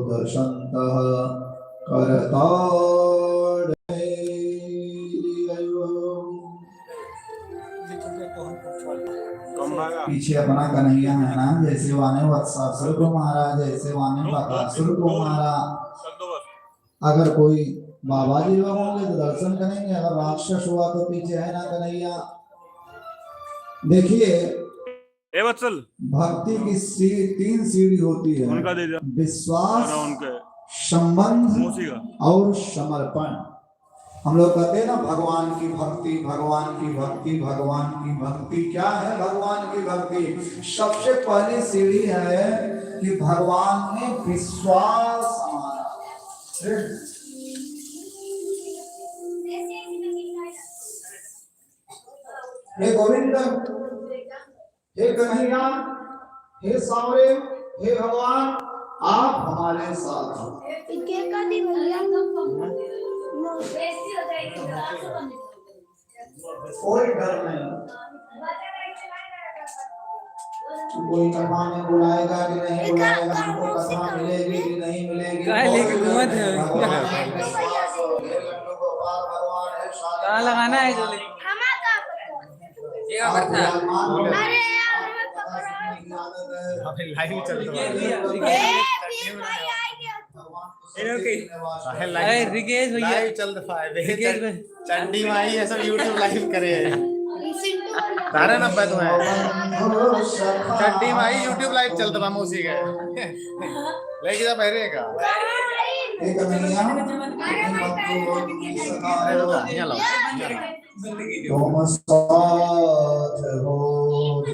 दशन्तः पीछे अपना कन्हैया नैना जैसे वाने वत्सासुर को मारा, जैसे वाने बकासुर को मारा। अगर कोई बाबा जी लोग होंगे तो दर्शन करेंगे, अगर राक्षस हुआ तो पीछे है ना कन्हैया। देखिए भक्ति की तीन सीढ़ी होती है, विश्वास, संबंध और समर्पण। हम लोग कहते हैं ना भगवान की भक्ति, भगवान की भक्ति, भगवान की भक्ति। क्या है भगवान की भक्ति? सबसे पहली सीढ़ी है कि भगवान में विश्वास हमारा। हे गोविंद, हे कन्हैया, हे सावरे, हे भगवान, आप हमारे साथ हो। कोई डर नहीं, कोई कथा में बुलाएगा कि नहीं बुलाएगा, हमको कथा मिलेगी कि नहीं मिलेगी, कहाँ लगाना है जो ये करता अरे लाइव चल रहा है, रिकेश भैया लाइव चल रहा है। चंडी माई ये सब यूट्यूब लाइव करे तारे ना पे तुम्हें चंडी माई यूट्यूब लाइव चल रहा मौसी के लेके जा पहरे का एक कन्हैया यहाँ लाओ तुम साथ हो।